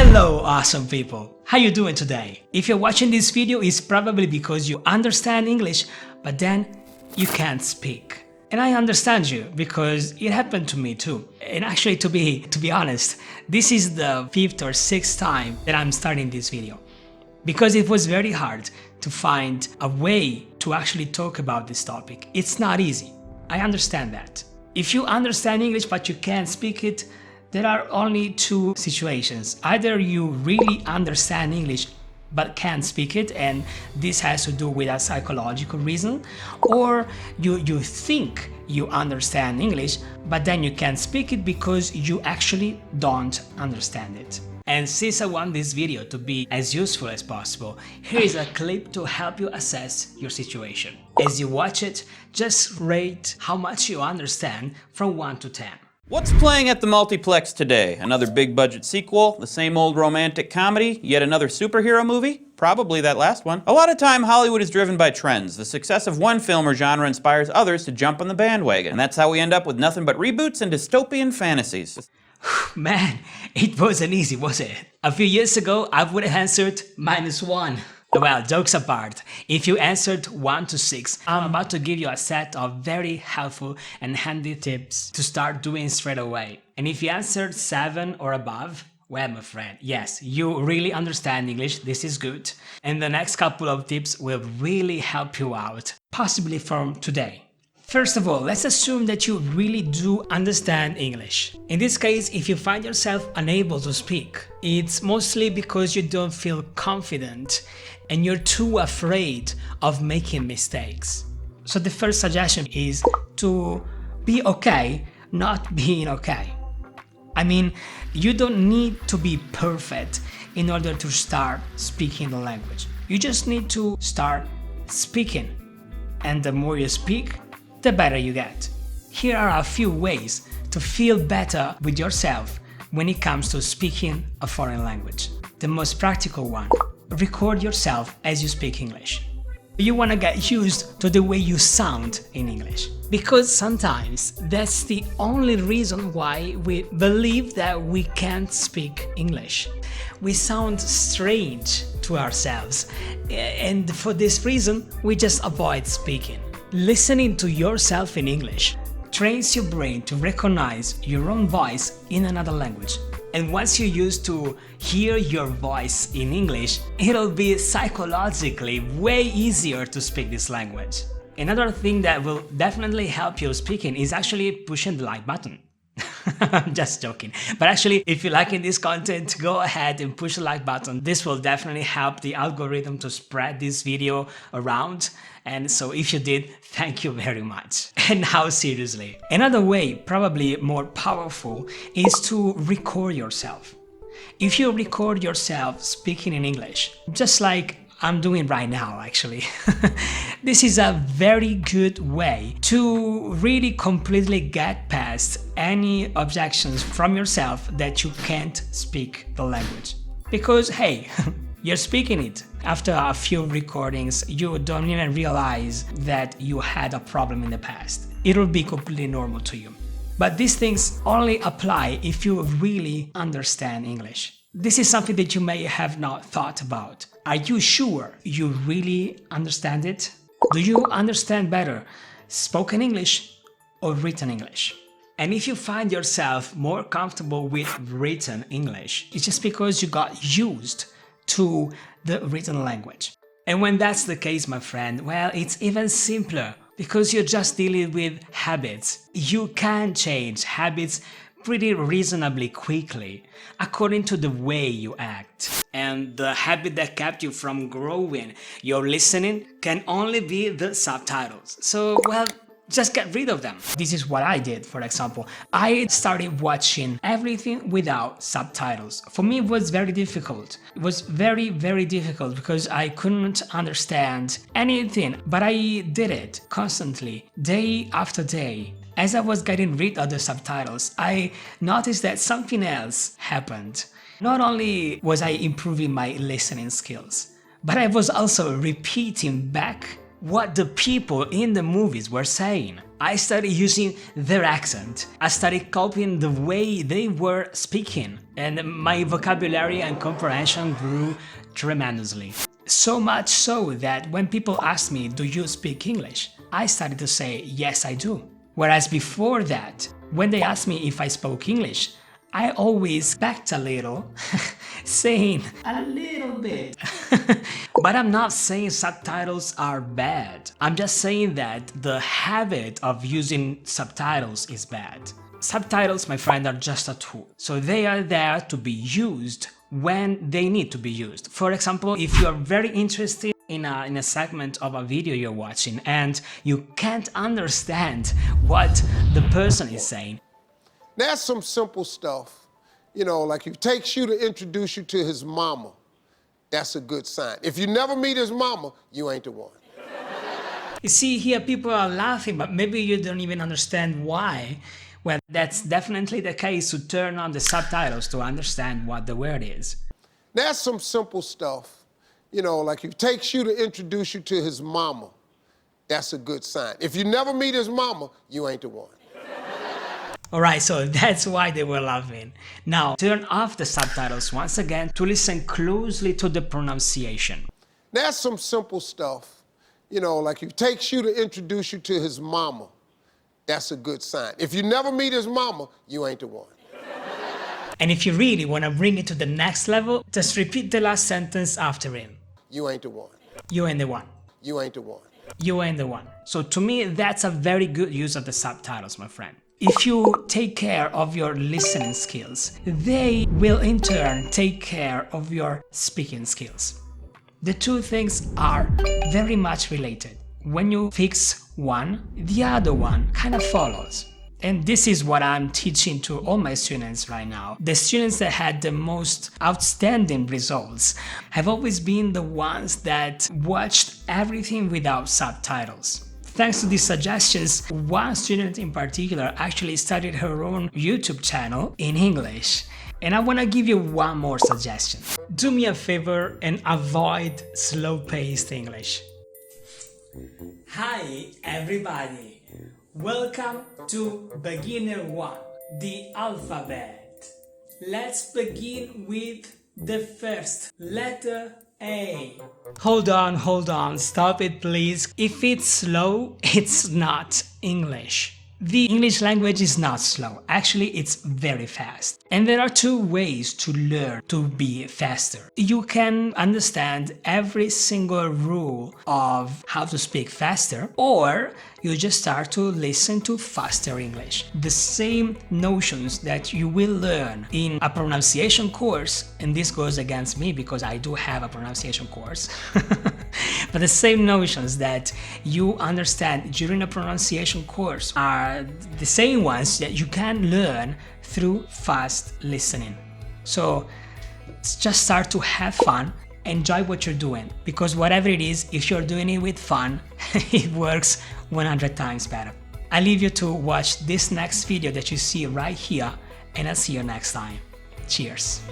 Hello awesome people! How you doing today? If you're watching this video, it's probably because you understand English, but then you can't speak. And I understand you because it happened to me too. And actually to be honest, this is the 5th or 6th time that I'm starting this video. Because it was very hard to find a way to actually talk about this topic. It's not easy. I understand that. If you understand English but you can't speak it, there are only two situations. Either you really understand English but can't speak it, and this has to do with a psychological reason, or you think you understand English but then you can't speak it because you actually don't understand it. And since I want this video to be as useful as possible, here is a clip to help you assess your situation. As you watch it, just rate how much you understand from 1 to 10. What's playing at the multiplex today? Another big budget sequel? The same old romantic comedy? Yet another superhero movie? Probably that last one. A lot of time Hollywood is driven by trends. The success of one film or genre inspires others to jump on the bandwagon. And that's how we end up with nothing but reboots and dystopian fantasies. Man, it wasn't easy, was it? A few years ago, I would have answered -1. Well, jokes apart, if you answered 1 to 6, I'm about to give you a set of very helpful and handy tips to start doing straight away. And if you answered 7 or above, well, my friend, yes, you really understand English, this is good. And the next couple of tips will really help you out, possibly from today. First of all, let's assume that you really do understand English. In this case, if you find yourself unable to speak, it's mostly because you don't feel confident and you're too afraid of making mistakes. So the first suggestion is to be okay not being okay. I mean, you don't need to be perfect in order to start speaking the language. You just need to start speaking. And the more you speak, the better you get. Here are a few ways to feel better with yourself when it comes to speaking a foreign language. The most practical one: record yourself as you speak English. You want to get used to the way you sound in English, because sometimes that's the only reason why we believe that we can't speak English. We sound strange to ourselves, and for this reason we just avoid speaking. Listening to yourself in English trains your brain to recognize your own voice in another language. And once you're used to hear your voice in English, it'll be psychologically way easier to speak this language. Another thing that will definitely help you speaking is actually pushing the like button. I'm just joking. But actually, if you're liking this content, go ahead and push the like button. This will definitely help the algorithm to spread this video around. And so if you did, thank you very much. And now seriously, another way, probably more powerful, is to record yourself. If you record yourself speaking in English, just like I'm doing right now actually, this is a very good way to really completely get past any objections from yourself that you can't speak the language. Because hey, you're speaking it. After a few recordings, you don't even realize that you had a problem in the past. It'll be completely normal to you. But these things only apply if you really understand English. This is something that you may have not thought about. Are you sure you really understand it? Do you understand better spoken English or written English? And if you find yourself more comfortable with written English, it's just because you got used to the written language. And when that's the case, my friend, well, it's even simpler because you're just dealing with habits. You can change habits pretty reasonably quickly according to the way you act. And the habit that kept you from growing your listening can only be the subtitles. So, well, just get rid of them. This is what I did, for example. I started watching everything without subtitles. For me, it was very difficult. It was very, very difficult because I couldn't understand anything, but I did it constantly, day after day. As I was getting rid of the subtitles, I noticed that something else happened. Not only was I improving my listening skills, but I was also repeating back what the people in the movies were saying. I started using their accent. I started copying the way they were speaking, and my vocabulary and comprehension grew tremendously. So much so that when people asked me, "Do you speak English?" I started to say, "Yes, I do." Whereas before that, when they asked me if I spoke English, I always backed a little, saying a little bit. But I'm not saying subtitles are bad. I'm just saying that the habit of using subtitles is bad. Subtitles, my friend, are just a tool. So they are there to be used when they need to be used. For example, if you're very interested in a segment of a video you're watching and you can't understand what the person is saying. That's some simple stuff. You know, like if he takes you to introduce you to his mama, that's a good sign. If you never meet his mama, you ain't the one. You see, here people are laughing, but maybe you don't even understand why. Well, that's definitely the case to turn on the subtitles to understand what the word is. That's some simple stuff. You know, like if he takes you to introduce you to his mama, that's a good sign. If you never meet his mama, you ain't the one. Alright, so that's why they were laughing. Now, turn off the subtitles once again to listen closely to the pronunciation. That's some simple stuff. You know, like if he takes you to introduce you to his mama, that's a good sign. If you never meet his mama, you ain't the one. And if you really want to bring it to the next level, just repeat the last sentence after him. You ain't the one. You ain't the one. You ain't the one. You ain't the one. So to me, that's a very good use of the subtitles, my friend. If you take care of your listening skills, they will in turn take care of your speaking skills. The two things are very much related. When you fix one, the other one kind of follows. And this is what I'm teaching to all my students right now. The students that had the most outstanding results have always been the ones that watched everything without subtitles. Thanks to these suggestions, one student in particular actually started her own YouTube channel in English. And I want to give you one more suggestion. Do me a favor and avoid slow-paced English. Hi everybody! Welcome to Beginner 1, the alphabet. Let's begin with the first letter A. Hold on, stop it please. If it's slow, it's not English. The English language is not slow, actually it's very fast. And there are two ways to learn to be faster. You can understand every single rule of how to speak faster, or you just start to listen to faster English. The same notions that you will learn in a pronunciation course, and this goes against me because I do have a pronunciation course, but the same notions that you understand during a pronunciation course are the same ones that you can learn through fast listening. So just start to have fun, enjoy what you're doing, because whatever it is, if you're doing it with fun, it works 100 times better. I leave you to watch this next video that you see right here, and I'll see you next time. Cheers!